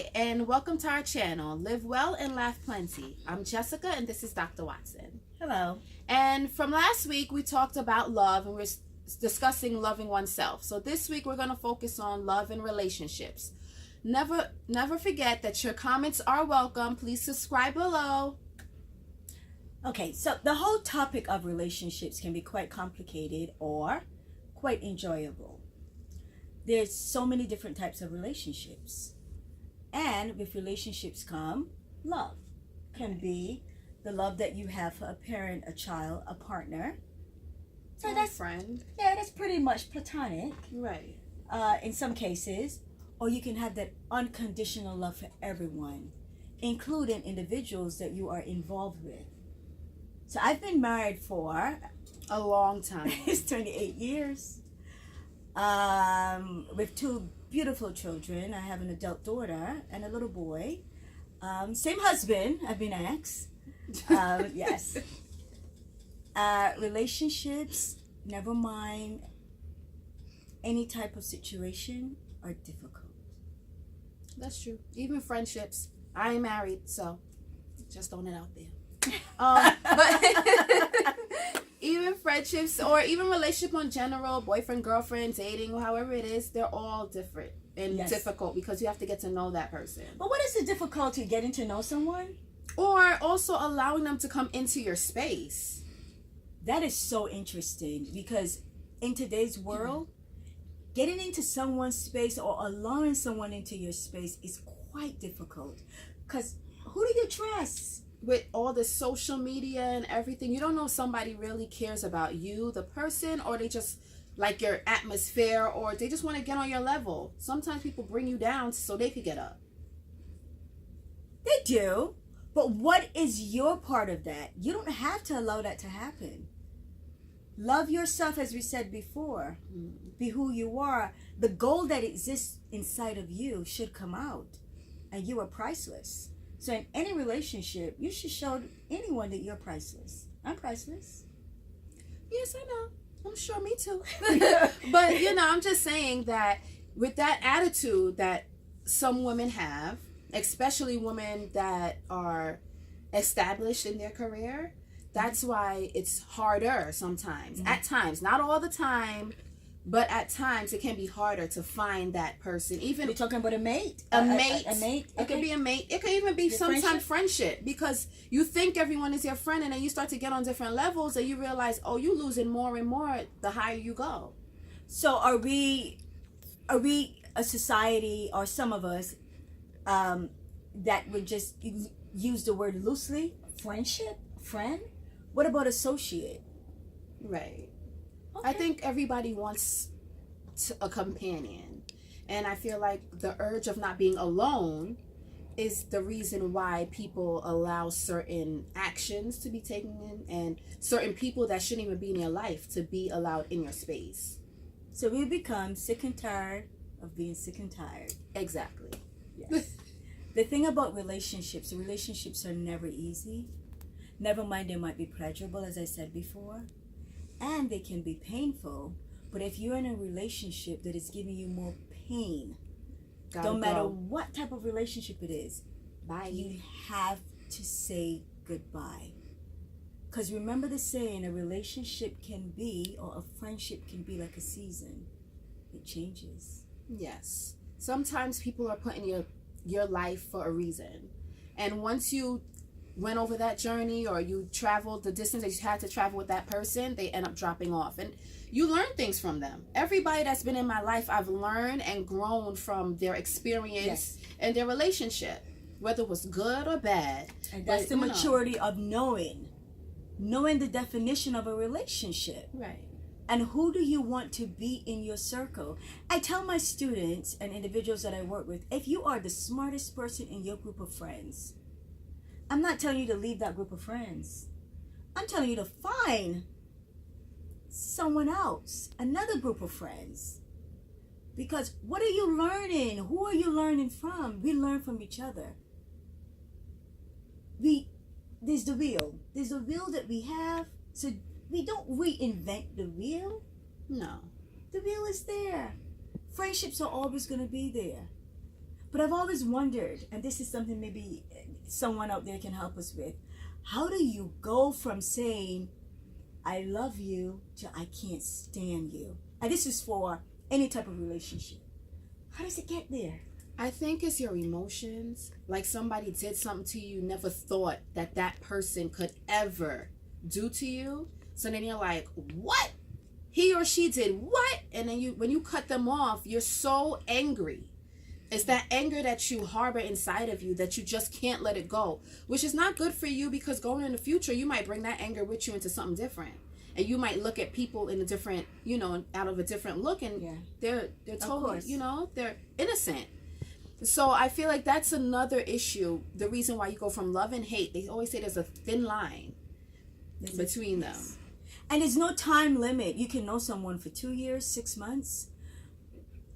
Hi, and welcome to our channel, Live Well and Laugh Plenty. I'm Jessica, and this is Dr. Watson. Hello. And from last week, we talked about love, and we're discussing loving oneself. So this week, we're going to focus on love and relationships. Never forget that your comments are welcome. Please subscribe below. Okay, so the whole topic of relationships can be quite complicated or quite enjoyable. There's so many different types of relationships. And with relationships come love. Can be the love that you have for a parent, a child, a partner. So that's friend. Yeah, that's pretty much platonic. Right. In some cases. Or you can have that unconditional love for everyone, including individuals that you are involved with. So I've been married for a long time. It's 28 years. With two beautiful children. I have an adult daughter and a little boy. Same husband, I've been ex. Yes. Relationships, never mind any type of situation, are difficult. That's true. Even friendships. I ain't married, so just throwing it out there. But even friendships or even relationship in general, boyfriend, girlfriend, dating, or however it is, they're all different and difficult because you have to get to know that person. But what is the difficulty getting to know someone? Or also allowing them to come into your space. That is so interesting because in today's world, getting into someone's space or allowing someone into your space is quite difficult. Because who do you trust? With all the social media and everything, you don't know if somebody really cares about you, the person, or they just like your atmosphere, or they just want to get on your level. Sometimes people bring you down so they could get up. They do. But what is your part of that? You don't have to allow that to happen. Love yourself, as we said before. Be who you are. The gold that exists inside of you should come out. And you are priceless. So in any relationship, you should show anyone that you're priceless. I'm priceless. Yes, I know. I'm sure, me too. But, I'm just saying that with that attitude that some women have, especially women that are established in their career, that's why it's harder sometimes. At times, not all the time, but at times it can be harder to find that person. Even you're talking about a mate? A mate. A mate? It could be a mate. It could even be sometimes friendship, because you think everyone is your friend, and then you start to get on different levels and you realize, oh, you're losing more and more the higher you go. So are we a society, or some of us, that would just use the word loosely? Friendship? Friend? What about associate? Right. Okay. I think everybody wants a companion. And I feel like the urge of not being alone is the reason why people allow certain actions to be taken in, and certain people that shouldn't even be in your life to be allowed in your space. So we become sick and tired of being sick and tired. Exactly. Yes. The thing about relationships are never easy. Never mind, they might be pleasurable, as I said before. And they can be painful. But if you're in a relationship that is giving you more pain, no matter what type of relationship it is, bye. You have to say goodbye. Because remember the saying, a relationship can be, or a friendship can be like a season. It changes. Yes. Sometimes people are put in your life for a reason. And once you went over that journey, or you traveled the distance that you had to travel with that person, they end up dropping off. And you learn things from them. Everybody that's been in my life, I've learned and grown from their experience and their relationship, whether it was good or bad. And that's the maturity of knowing the definition of a relationship. Right. And who do you want to be in your circle? I tell my students and individuals that I work with, if you are the smartest person in your group of friends, I'm not telling you to leave that group of friends. I'm telling you to find someone else, another group of friends. Because what are you learning? Who are you learning from? We learn from each other. There's the wheel. There's the wheel that we have. So we don't reinvent the wheel. No. The wheel is there. Friendships are always going to be there. But I've always wondered, and this is something maybe someone out there can help us with. How do you go from saying, I love you, to I can't stand you? And this is for any type of relationship. How does it get there? I think it's your emotions. Like somebody did something to you, never thought that that person could ever do to you. So then you're like, what? He or she did what? And then when you cut them off, you're so angry. It's that anger that you harbor inside of you that you just can't let it go, which is not good for you, because going in the future, you might bring that anger with you into something different. And you might look at people in a different, out of a different look, and they're totally, they're innocent. So I feel like that's another issue. The reason why you go from love and hate, they always say there's a thin line between them. And there's no time limit. You can know someone for 2 years, 6 months,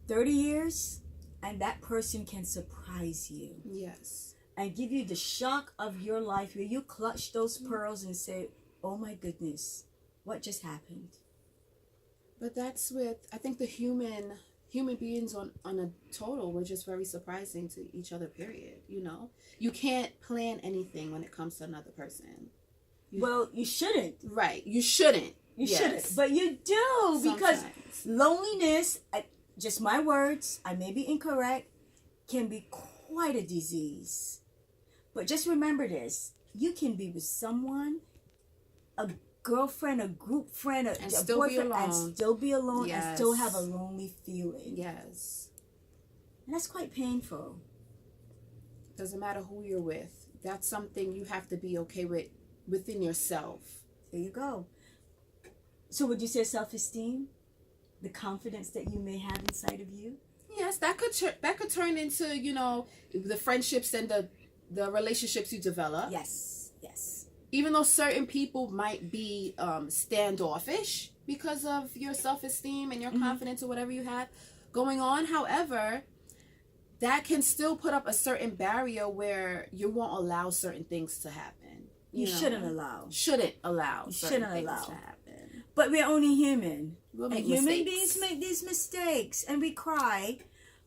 30 years, and that person can surprise you. Yes. And give you the shock of your life where you clutch those pearls and say, oh my goodness, what just happened? But that's I think the human beings on a total, we're just very surprising to each other, period. You can't plan anything when it comes to another person. You shouldn't. Right. You shouldn't. You shouldn't. But you do, because sometimes loneliness, just my words, I may be incorrect, can be quite a disease. But just remember this. You can be with someone, a girlfriend, a group friend, a boyfriend, and still be alone, Yes. and still have a lonely feeling. Yes. And that's quite painful. Doesn't matter who you're with. That's something you have to be okay with within yourself. There you go. So would you say self-esteem? The confidence that you may have inside of you? Yes, that could turn into, the friendships and the relationships you develop. Yes. Even though certain people might be standoffish because of your self-esteem and your confidence or whatever you have going on. However, that can still put up a certain barrier where you won't allow certain things to happen. You shouldn't allow. Shouldn't allow You certain shouldn't things allow. to happen. But we're only human. We'll And make human mistakes. beings make these mistakes and we cry.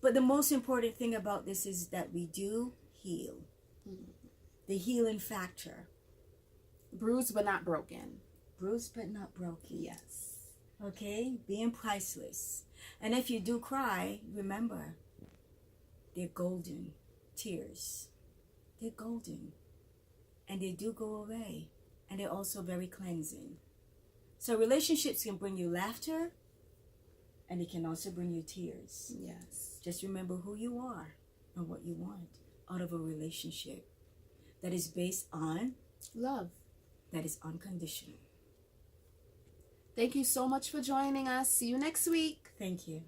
But the most important thing about this is that we do heal. The healing factor. Bruised but not broken. Bruised but not broken. Yes. Okay? Being priceless. And if you do cry, remember, they're golden tears. They're golden. And they do go away. And they're also very cleansing. So relationships can bring you laughter, and it can also bring you tears. Yes. Just remember who you are and what you want out of a relationship that is based on Love. that is unconditional. Thank you so much for joining us. See you next week. Thank you.